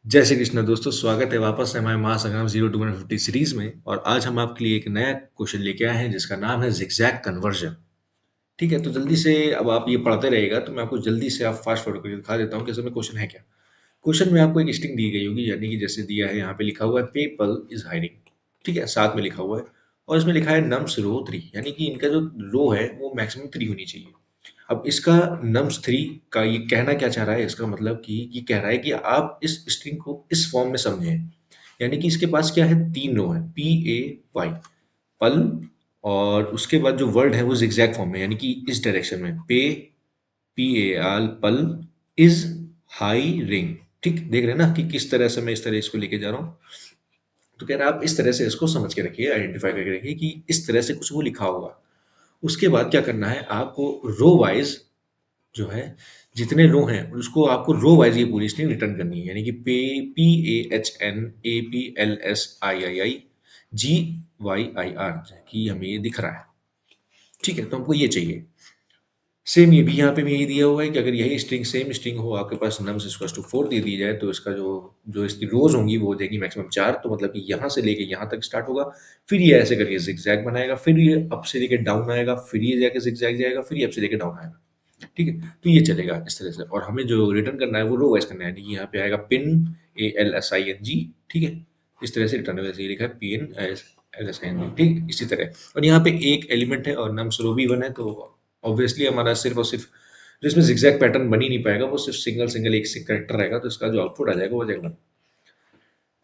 जय श्री कृष्ण दोस्तों, स्वागत है वापस से हमारे महासंग्राम 0 to 150 सीरीज में। और आज हम आपके लिए एक नया क्वेश्चन लेके आए हैं जिसका नाम है जिगजैग कन्वर्जन। ठीक है, तो जल्दी से अब आप ये पढ़ते रहिएगा तो मैं आपको जल्दी से आप फास्ट फॉरवर्ड करके दिखा देता हूँ कि असल में क्वेश्चन है क्या। क्वेश्चन में आपको एक स्ट्रिंग दी गई होगी, यानी कि जैसे दिया है यहाँ पे लिखा हुआ है पीपल इज हाइडिंग। ठीक है, साथ में लिखा हुआ है और इसमें लिखा है नम्स रो 3, यानी कि इनका जो रो है वो मैक्सिमम 3 होनी चाहिए। अब इसका नम्स 3 का ये कहना क्या चाह रहा है, इसका मतलब कि ये कह रहा है कि आप इस स्ट्रिंग को इस फॉर्म में समझें। यानी कि इसके पास क्या है, 3 रो है, पी ए वाई, पल, और उसके बाद जो वर्ड है वो zigzag फॉर्म में, यानी कि इस डायरेक्शन में पे, पी ए आल, पल, इज हाई रिंग। ठीक, देख रहे हैं ना कि किस तरह से मैं इस तरह इसको लेके जा रहा हूँ। तो कह रहा है आप इस तरह से इसको समझ के रखिए, आइडेंटिफाई करके रखिए कि इस तरह से कुछ वो लिखा होगा। उसके बाद क्या करना है, आपको रो वाइज जो है, जितने रो हैं उसको आपको रो वाइज ये पूरी स्ट्रिंग रिटर्न करनी है। यानी कि पे, P A H N A P L S I I I G Y I R, कि हमें ये दिख रहा है। ठीक है, तो हमको ये चाहिए। सेम ये भी यहाँ पे भी यही दिया हुआ है कि अगर यही स्ट्रिंग सेम स्ट्रिंग हो, आपके पास नम्स इक्वल टू 4 दे दी जाए, तो इसका जो जो इसकी रोज होंगी वो हो जाएगी मैक्सिमम 4। तो मतलब कि यहाँ से लेके यहाँ तक स्टार्ट होगा, फिर ये ऐसे करके जिगजैग बनाएगा, फिर ये अप से लेके डाउन आएगा, फिर ये जाके जिगजैग जाएगा, फिर ये अप से लेके डाउन आएगा। ठीक है, तो ये चलेगा इस तरह से। और हमें जो रिटर्न करना है वो रो वाइज करना है, यानी कि यहाँ पे आएगा pin A L S I N G. ठीक है, इस तरह से रिटर्न होगा, जैसे ये लिखा है P N S L S I N G. ठीक, इसी तरह। और यहाँ पे एक एलिमेंट है और नम्स रो भी 1 है, तो ऑब्वियसली हमारा सिर्फ और सिर्फ जो इसमें जिगजैग पैटर्न बन ही नहीं पाएगा, वो सिर्फ सिंगल सिंगल एक करेक्टर रहेगा, तो इसका जो आउटपुट आ जाएगा वो आ जाएगा 1।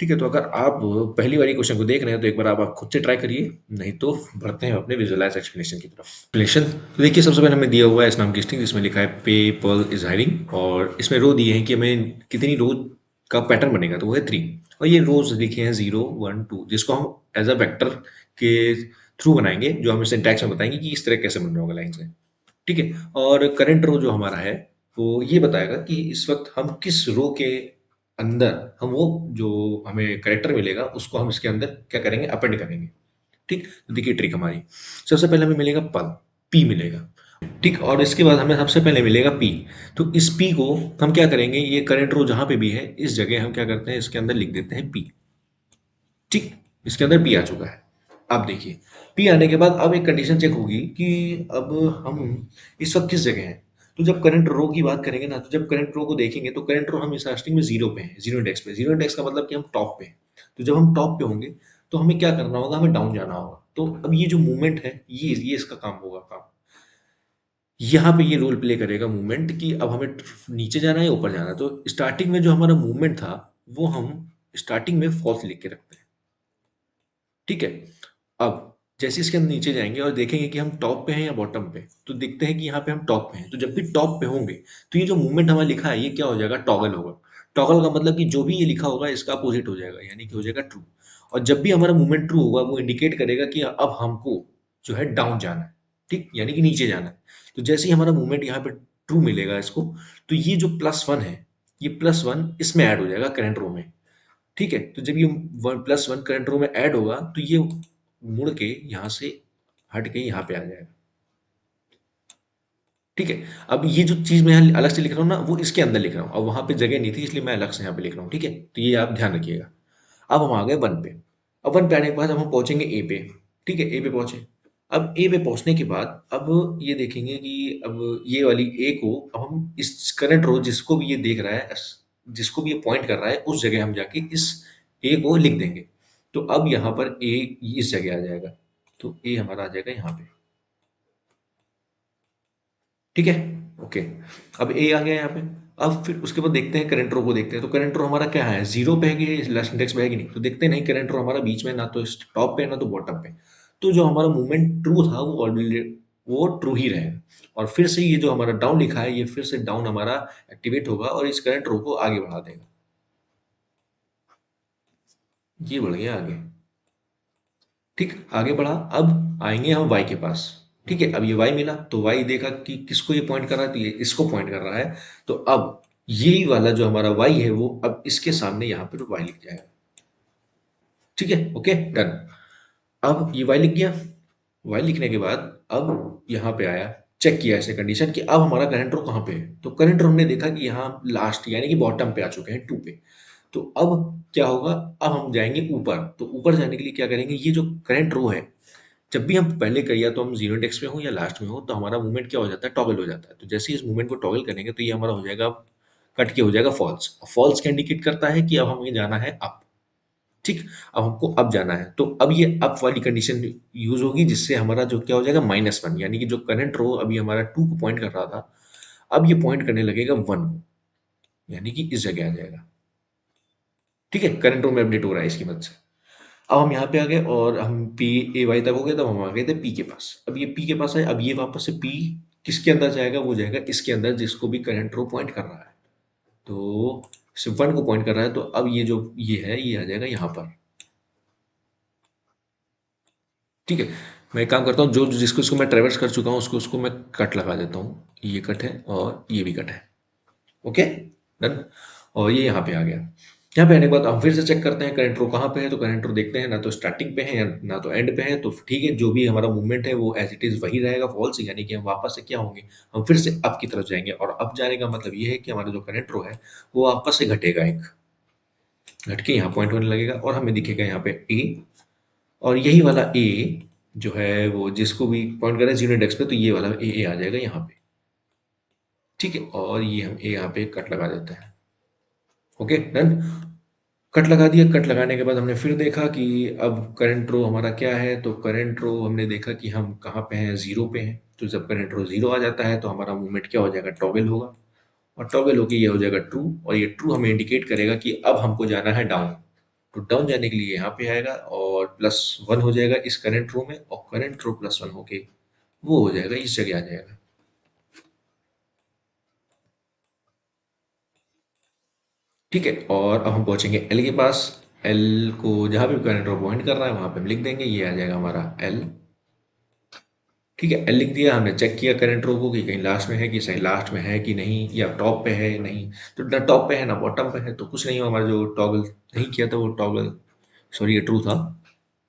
ठीक है, तो अगर आप पहली बार क्वेश्चन को देख रहे हैं तो एक बार आप खुद से ट्राई करिए, नहीं तो बढ़ते हैं अपने विजुअलाइज एक्सप्लेनेशन की तरफ। एक्सप्लेनेशन तो देखिए, सबसे पहले हमें दिया हुआ है इस नाम की स्ट्रिंग जिसमें लिखा है पे पर्ल इज हाइडिंग, और इसमें रो दिए हैं कि हमें कितनी रो का पैटर्न बनेगा, तो वो है 3। और ये रोज लिखे हैं 0 1 2, जिसको हम एज अ वेक्टर के थ्रू बनाएंगे, जो हम सिंटैक्स में बताएंगे कि इस तरह कैसे बन रहा होगा लाइन से। ठीक है, और करंट रो जो हमारा है वो ये बताएगा कि इस वक्त हम किस रो के अंदर हम वो जो हमें करेक्टर मिलेगा उसको हम इसके अंदर क्या करेंगे, अपेंड करेंगे। ठीक, तो देखिए ट्रिक हमारी, सबसे पहले हमें मिलेगा पल, पी मिलेगा। ठीक, और इसके बाद हमें सबसे पहले मिलेगा पी। तो इस पी को हम क्या करेंगे, ये करंट रो जहां पे भी है इस जगह हम क्या करते हैं, इसके अंदर लिख देते हैं पी। ठीक, इसके अंदर पी आ चुका है। अब देखिए, पी आने के बाद अब एक कंडीशन चेक होगी कि अब हम इस वक्त किस जगह हैं। तो जब करंट रो की बात करेंगे ना, तो जब करंट रो को देखेंगे तो करंट रो हम इस स्टार्टिंग में जीरो पे हैं, जीरो इंडेक्स पे। जीरो इंडेक्स का मतलब कि हम टॉप पे हैं। तो जब हम टॉप पे होंगे तो हमें क्या करना होगा, हमें डाउन जाना होगा। तो अब ये जो मूवमेंट है ये इसका काम होगा, काम यहाँ पे ये रोल प्ले करेगा मूवमेंट, कि अब हमें नीचे जाना है ऊपर जाना है। तो स्टार्टिंग में जो हमारा मूवमेंट था वो हम स्टार्टिंग में फॉल्स लिख के रखते हैं। ठीक है, अब जैसे इसके हम नीचे जाएंगे और देखेंगे कि हम टॉप पे हैं या बॉटम पे, तो देखते हैं कि यहाँ पे हम टॉप पे हैं। तो जब भी टॉप पे होंगे तो ये जो मूवमेंट हमारा लिखा है ये क्या हो जाएगा, टॉगल होगा। टॉगल का मतलब कि जो भी ये लिखा होगा इसका अपोजिट हो जाएगा, यानी कि हो जाएगा ट्रू। और जब भी हमारा मूवमेंट ट्रू होगा वो इंडिकेट करेगा कि अब हमको जो है डाउन जाना है। ठीक, यानी कि नीचे जाना है। तो जैसे ही हमारा मूवमेंट यहाँ पे ट्रू मिलेगा इसको, तो ये जो +1 है, ये +1 इसमें ऐड हो जाएगा करंट रो में। ठीक है, तो जब ये +1 करंट रो में ऐड होगा तो ये मुड़ के यहाँ से हट के यहाँ पे आ जाएगा। ठीक है, अब ये जो चीज़ मैं यहाँ अलग से लिख रहा हूँ ना, वो इसके अंदर लिख रहा हूँ। अब वहाँ पे जगह नहीं थी इसलिए मैं अलग से यहाँ पे लिख रहा हूँ। ठीक है, तो ये आप ध्यान रखिएगा। अब हम आ गए 1 पे। अब 1 पे आने के बाद अब हम पहुँचेंगे ए पे। ठीक है, ए पे पहुँचे। अब ए पे पहुँचने के बाद अब ये देखेंगे कि अब ये वाली ए को अब हम इस करंट रो जिसको भी ये देख रहा है, जिसको भी ये पॉइंट कर रहा है, उस जगह हम जाके इस ए को लिख देंगे। तो अब यहाँ पर ए इस जगह आ जाएगा। तो ए हमारा आ जाएगा यहाँ पे। ठीक है, ओके। अब ए आ गया यहाँ पे। अब फिर उसके बाद देखते हैं करंट रो को, देखते हैं तो करंट रो हमारा क्या है, जीरो पे है कि लास्ट इंडेक्स पे है कि नहीं। तो देखते नहीं, करंट रो हमारा बीच में, ना तो टॉप पे है ना तो बॉटम पे। तो जो हमारा मूवमेंट ट्रू था वो ऑलरेडी वो ट्रू ही रहेगा। और फिर से ये जो हमारा डाउन लिखा है ये फिर से डाउन हमारा एक्टिवेट होगा और इस करंट रो को आगे बढ़ा देगा। ये बढ़ गया आगे। ठीक, आगे बढ़ा। अब आएंगे हम y के पास। ठीक है, अब ये y मिला तो y देखा कि किसको ये पॉइंट कर रहा है, तो ये इसको पॉइंट कर रहा है। तो अब यही वाला जो हमारा y है वो अब इसके सामने यहाँ पे y लिख जाएगा। ठीक है, ओके, डन। अब ये y लिख गया। y लिखने के बाद अब यहाँ पे आया, चेक किया ऐसे कंडीशन कि अब हमारा करंट रो कहाँ पे है। तो करंट रो हमने देखा कि यहाँ लास्ट यानी कि बॉटम पे आ चुके हैं 2 पे। तो अब क्या होगा, अब हम जाएंगे ऊपर। तो ऊपर जाने के लिए क्या करेंगे, ये जो करंट रो है, जब भी हम पहले कर, या तो हम जीरो इंडेक्स पे हो या लास्ट में हो, तो हमारा मूवमेंट क्या हो जाता है, टॉगल हो जाता है। तो जैसे ही इस मूवमेंट को टॉगल करेंगे तो ये हमारा हो जाएगा, कट के हो जाएगा फॉल्स। फॉल्स क्या इंडिकेट करता है कि अब हमें जाना है अप। ठीक, अब हमको अप जाना है, तो अब ये अप वाली कंडीशन यूज होगी, जिससे हमारा जो क्या हो जाएगा, -1, यानी कि जो करंट रो अभी हमारा 2 को पॉइंट कर रहा था, अब ये पॉइंट करने लगेगा 1 को, यानी कि इस जगह आ जाएगा। ठीक है, करंट रो में अपडेट हो रहा है इसकी मदद से। अब हम यहाँ पे आ गए और हम पी ए वाई तक हो गए, तब हम आ गए थे पी के पास। अब ये पी के पास है, अब ये वापस से पी किसके अंदर जाएगा, वो जाएगा इसके अंदर, जिसको भी करंट रो पॉइंट कर रहा है। तो सिर्फ 1 को पॉइंट कर रहा है, तो अब ये जो ये है, ये आ जाएगा यहाँ पर। ठीक है, मैं एक काम करता हूँ, जो जिसको इसको मैं ट्रेवर्स कर चुका हूँ, उसको उसको मैं कट लगा देता हूँ। ये कट है और ये भी कट है। Okay, done. और ये यहाँ पे आ गया। यहाँ पे आने के बाद हम फिर से चेक करते हैं करंट रो कहाँ पे है, तो करंट रो देखते हैं, ना तो स्टार्टिंग पे है या ना तो एंड पे है। तो ठीक है, जो भी हमारा मूवमेंट है वो एज इट इज वही रहेगा, फॉल्स, यानी कि हम वापस से क्या होंगे, हम फिर से अप की तरफ जाएंगे। और अप जाने का मतलब ये है कि हमारा जो करंट रो है वो वापस से घटेगा, एक घट के यहाँ पॉइंट होने लगेगा, और हमें दिखेगा यहाँ पे ए। और यही वाला ए जो है, वो जिसको भी पॉइंट कर रहे हैं जीरो इंडेक्स पे, तो ये वाला ए आ जाएगा यहाँ पे। ठीक है, और ये हम ए यहाँ पे कट लगा देते हैं। Okay, done. कट लगा दिया। कट लगाने के बाद हमने फिर देखा कि अब करंट रो हमारा क्या है, तो करंट रो हमने देखा कि हम कहाँ पे हैं, जीरो पे हैं। तो जब करंट रो जीरो आ जाता है, तो हमारा मूवमेंट क्या हो जाएगा, टॉगल होगा। और टॉगल होके ये हो जाएगा ट्रू, और ये ट्रू हमें इंडिकेट करेगा कि अब हमको जाना है डाउन। तो डाउन जाने के लिए यहाँ पे आएगा और +1 हो जाएगा इस करंट रो में, और करंट रो +1 होके वो हो जाएगा, इस जगह आ जाएगा। ठीक है, और अब हम पहुंचेंगे एल के पास। एल को जहां भी करंट रो पॉइंट कर रहा है वहां पे हम लिख देंगे, ये आ जाएगा हमारा एल। ठीक है, एल लिख दिया। हमने चेक किया करंट रो को कि कहीं लास्ट में है, कि सही लास्ट में है कि नहीं, या टॉप पे है नहीं। तो ना टॉप पे है ना बॉटम पे है, तो कुछ नहीं हुआ, हमारा जो टॉगल नहीं किया था वो टॉगल, सॉरी ये ट्रू था।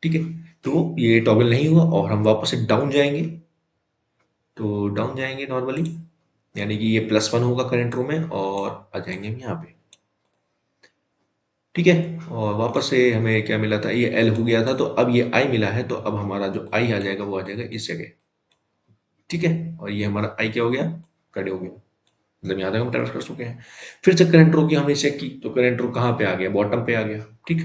ठीक है, तो ये टॉगल नहीं हुआ, और हम वापस से डाउन जाएंगे। तो डाउन जाएंगे नॉर्मली, यानी कि ये +1 होगा करंट रो में, और आ जाएंगे हम यहाँ पे। ठीक है, और वापस से हमें क्या मिला था, ये एल हो गया था, तो अब ये आई मिला है, तो अब हमारा जो आई आ जाएगा वो आ जाएगा इस जगह। ठीक है, और ये हमारा आई क्या हो गया, कट हो गया। मतलब यहाँ तक हम ट्रेवर्स कर चुके हैं। फिर से करंट रो की हमने चेक की, तो करंट रो कहाँ पे आ गया, बॉटम पे आ गया। ठीक,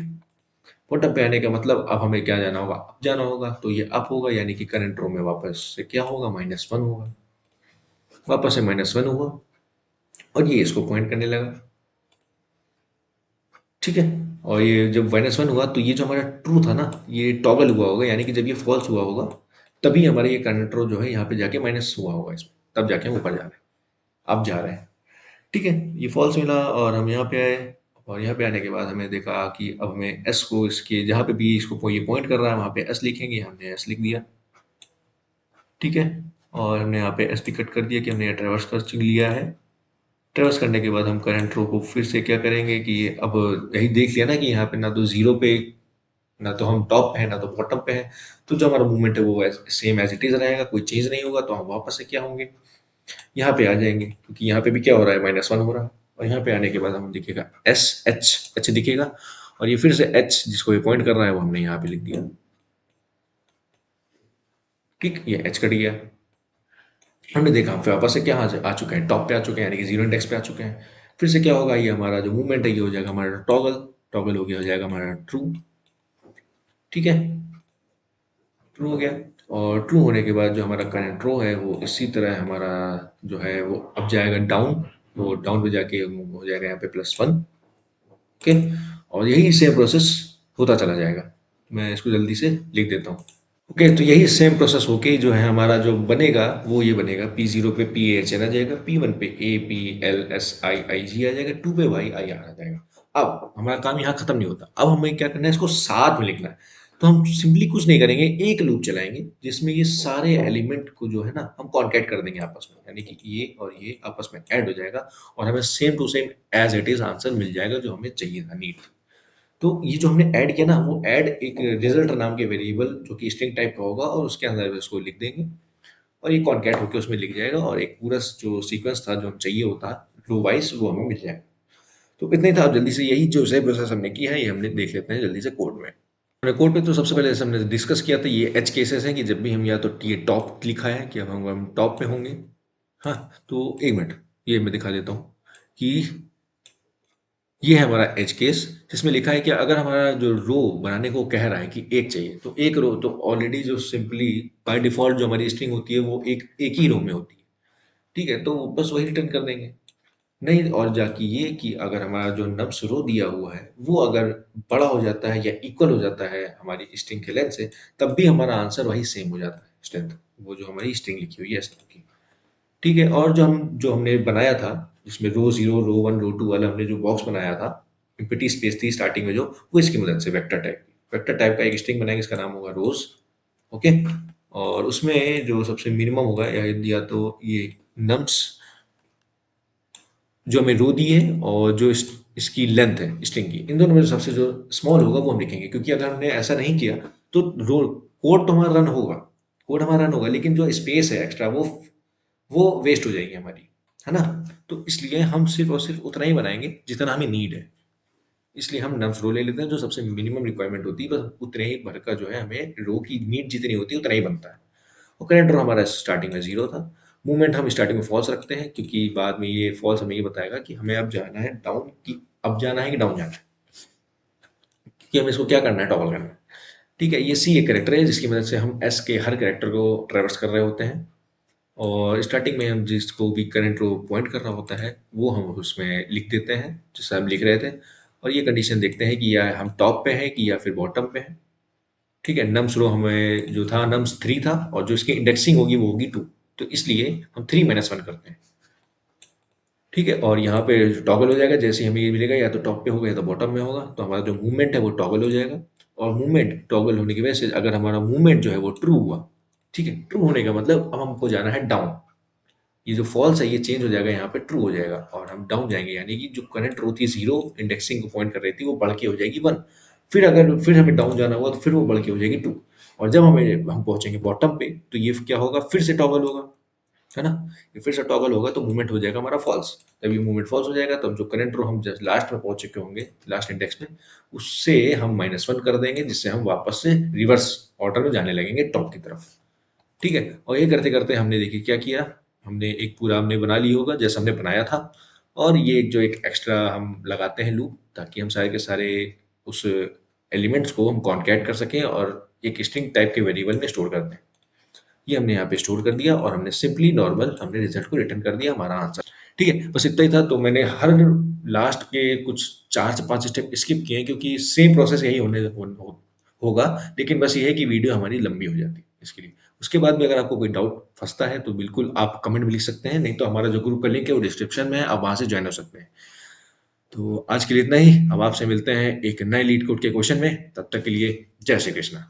बॉटम पे आने का मतलब अब हमें क्या जाना होगा, अप जाना होगा। तो ये अप होगा, यानी कि करंट रो में वापस से क्या होगा, -1 होगा। वापस से -1 हुआ, और ये इसको पॉइंट करने लगा। ठीक है, और ये जब -1 हुआ, तो ये जो हमारा ट्रू था ना, ये टॉगल हुआ होगा, यानी कि जब ये फॉल्स हुआ होगा, तभी हमारा ये करंट रो जो है यहाँ पे जाके माइनस हुआ होगा इसमें, तब जाके हम ऊपर जा रहे हैं, अब जा रहे हैं। ठीक है, ये फॉल्स मिला और हम यहाँ पे आए। और यहाँ पे आने के बाद हमें देखा कि अब हमें एस को इसके जहाँ पे भी इसको ये पॉइंट कर रहा है वहाँ पे एस लिखेंगे। हमने एस लिख दिया। ठीक है, और हमने यहाँ पे एस भी कट कर दिया कि हमने ट्रेवर्स कर लिया है। ट्रेवर्स करने के बाद हम करंट रो को फिर से क्या करेंगे कि अब यही देख लिया ना कि यहाँ पे ना तो जीरो पे, ना तो हम टॉप पे है, ना तो बॉटम पे है। तो जो हमारा मूवमेंट है वो सेम एज इट इज रहेगा, कोई चेंज नहीं होगा। तो हम वापस से क्या होंगे, यहाँ पे आ जाएंगे, क्योंकि यहाँ पे भी क्या हो रहा है, -1 हो रहा है। और यहाँ पे आने के बाद हम दिखेगा एस एच एच दिखेगा, और ये फिर से एच जिसको ये पॉइंट कर रहा है वो हमने यहाँ पे लिख दिया। ठीक, ये एच कट गया। हमने देखा हम फिर वापस से क्या आ चुके हैं, टॉप पे आ चुके हैं, यानी कि जीरो इंडेक्स पे आ चुके हैं। फिर से क्या होगा, ये हमारा जो मूवमेंट है ये हो जाएगा हमारा टॉगल। टॉगल हो गया, हो जाएगा हमारा ट्रू। ठीक है, ट्रू हो गया। और ट्रू होने के बाद जो हमारा करंट रो है वो इसी तरह हमारा जो है वो अब जाएगा डाउन। वो डाउन पे जाके हो जाएगा यहाँ पे +1। ओके, और यही सेम प्रोसेस होता चला जाएगा। मैं इसको जल्दी से लिख देता हूँ। ओके, तो यही सेम प्रोसेस होके जो है हमारा जो बनेगा वो ये बनेगा, P0 पे PAHN आ जाएगा, P1 पे APLSIIG आ जाएगा, 2 पे YIR आ जाएगा। अब हमारा काम यहाँ खत्म नहीं होता, अब हमें क्या करना है, इसको साथ में लिखना है। तो हम सिंपली कुछ नहीं करेंगे, एक लूप चलाएंगे जिसमें ये सारे एलिमेंट को जो है ना हम कॉन्कैट कर देंगे आपस में, यानी कि ये और ये आपस में ऐड हो जाएगा, और हमें same to same as it is answer मिल जाएगा जो हमें चाहिए था, नीट। तो ये जो हमने ऐड किया ना, वो ऐड एक रिजल्ट नाम के वेरिएबल जो कि स्ट्रिंग टाइप का होगा, और उसके अंदर इसको लिख देंगे, और ये कॉन्कैट होकर उसमें लिख जाएगा, और एक पूरा जो सीक्वेंस था जो हम चाहिए होता रो वाइज वो हमें मिल जाएगा। तो इतना ही था। अब जल्दी से यही जो सेम प्रोसेस हमने किया है ये हमने देख लेते हैं जल्दी से कोड में। कोड में तो सबसे पहले जैसे हमने डिस्कस किया था, ये एज केसेस हैं कि जब भी हम या तो ये टॉप लिखा है कि अब हम टॉप पे होंगे। हाँ, तो एक मिनट, ये मैं दिखा देता हूँ कि ये है हमारा एज केस, जिसमें लिखा है कि अगर हमारा जो रो बनाने को कह रहा है कि एक चाहिए, तो एक रो तो ऑलरेडी जो सिंपली बाय डिफॉल्ट जो हमारी स्ट्रिंग होती है वो एक एक ही रो में होती है। ठीक है, तो बस वही रिटर्न कर देंगे। नहीं, और जाके ये कि अगर हमारा जो नब्स रो दिया हुआ है वो अगर बड़ा हो जाता है या इक्वल हो जाता है हमारी स्ट्रिंग के लेंथ से, तब भी हमारा आंसर वही सेम हो जाता है स्ट्रेंथ, वो जो हमारी स्ट्रिंग लिखी हुई है स्ट्रिंग की। ठीक है, और जो हमने बनाया था, जिसमें row zero row one row two वाला हमने जो बॉक्स बनाया था, एम्प्टी स्पेस थी स्टार्टिंग में जो, वो इसकी मदद से वेक्टर टाइप का एक स्ट्रिंग बनाएंगे, इसका नाम होगा रोज। ओके, और उसमें जो सबसे मिनिमम होगा या तो ये नम्स जो हमें रो दी है और जो इसकी लेंथ है स्ट्रिंग की, इन दोनों में सबसे जो स्मॉल होगा वो हम लिखेंगे, क्योंकि अगर हमने ऐसा नहीं किया तो रो कोड तो हमारा रन होगा, कोड हमारा रन होगा, लेकिन जो स्पेस है एक्स्ट्रा वो वेस्ट हो जाएगी हमारी, है ना। तो इसलिए हम सिर्फ और सिर्फ उतना ही बनाएंगे जितना हमें नीड है। इसलिए हम नम्स रो ले लेते हैं, जो सबसे मिनिमम रिक्वायरमेंट होती है, बस उतने ही भर का जो है हमें रो की नीड जितनी होती है उतना ही बनता है। और करंट रो हमारा स्टार्टिंग में जीरो था। मूवमेंट हम स्टार्टिंग में फॉल्स रखते हैं, क्योंकि बाद में ये फॉल्स हमें ये बताएगा कि हमें अब जाना है डाउन, की अप जाना है कि डाउन जाना है, कि हमें इसको क्या करना है, टॉगल करना है। ठीक है, ये सी एक करेक्टर है जिसकी मदद से हम एस के हर करेक्टर को ट्रेवर्स कर रहे होते हैं। और स्टार्टिंग में हम जिसको भी करंट रो पॉइंट कर रहा होता है वो हम उसमें लिख देते हैं जैसे हम लिख रहे थे। और ये कंडीशन देखते हैं कि या हम टॉप पे हैं कि या फिर बॉटम पे हैं। ठीक है, नम्स रो हमें जो था नम्स थ्री था, और जो इसकी इंडेक्सिंग होगी वो होगी टू, तो इसलिए हम थ्री माइनस वन करते हैं। ठीक है, और यहाँ पे टॉगल हो जाएगा, जैसे ही हमें ये मिलेगा या तो टॉप पे होगा या तो बॉटम में होगा, तो हमारा जो मूवमेंट है वो टॉगल हो जाएगा। और मूवमेंट टॉगल होने की वजह से अगर हमारा मूवमेंट जो है वो ट्रू हुआ, ठीक है, ट्रू होने का मतलब अब हमको जाना है डाउन, ये जो फॉल्स है ये चेंज हो जाएगा, यहाँ पे ट्रू हो जाएगा और हम डाउन जाएंगे, यानी कि जो करंट रो थी जीरो इंडेक्सिंग को पॉइंट कर रही थी वो बढ़ के हो जाएगी वन। फिर अगर फिर हमें डाउन जाना हुआ तो फिर वो बढ़ के हो जाएगी टू। और जब हम पहुंचेंगे बॉटम पे तो ये क्या होगा, फिर से टॉगल होगा, है ना। ये फिर से टॉगल होगा तो मूवमेंट हो जाएगा हमारा फॉल्स। जब ये मूवमेंट फॉल्स हो जाएगा तब जो करंट रो हम जस्ट लास्ट में पहुंच चुके होंगे, लास्ट इंडेक्स में, उससे हम माइनस वन कर देंगे, जिससे हम वापस से रिवर्स ऑर्डर में जाने लगेंगे टॉप की तरफ। ठीक है, और ये करते करते हमने देखिए क्या किया, हमने एक पूरा हमने बना लिया होगा जैसा हमने बनाया था। और ये जो एक एक्स्ट्रा हम लगाते हैं लूप, ताकि हम सारे के सारे उस एलिमेंट्स को हम कॉन्कैट कर सकें और एक स्ट्रिंग टाइप के वेरिएबल में स्टोर कर दें। ये हमने यहाँ पे स्टोर कर दिया और हमने सिंपली नॉर्मल हमने रिजल्ट को रिटर्न कर दिया, हमारा आंसर। ठीक है, बस इतना ही था। तो मैंने हर लास्ट के कुछ 4 से 5 स्टेप स्किप किए हैं, क्योंकि सेम प्रोसेस यही होगा, लेकिन बस ये है कि वीडियो हमारी लंबी हो जाती है इसके लिए। उसके बाद में अगर आपको कोई डाउट फँसता है तो बिल्कुल आप कमेंट में लिख सकते हैं, नहीं तो हमारा जो ग्रुप का लिंक है वो डिस्क्रिप्शन में है, आप वहाँ से जॉइन हो सकते हैं। तो आज के लिए इतना ही, अब आपसे मिलते हैं एक नए लीड कोड के क्वेश्चन में, तब तक के लिए जय श्री कृष्ण।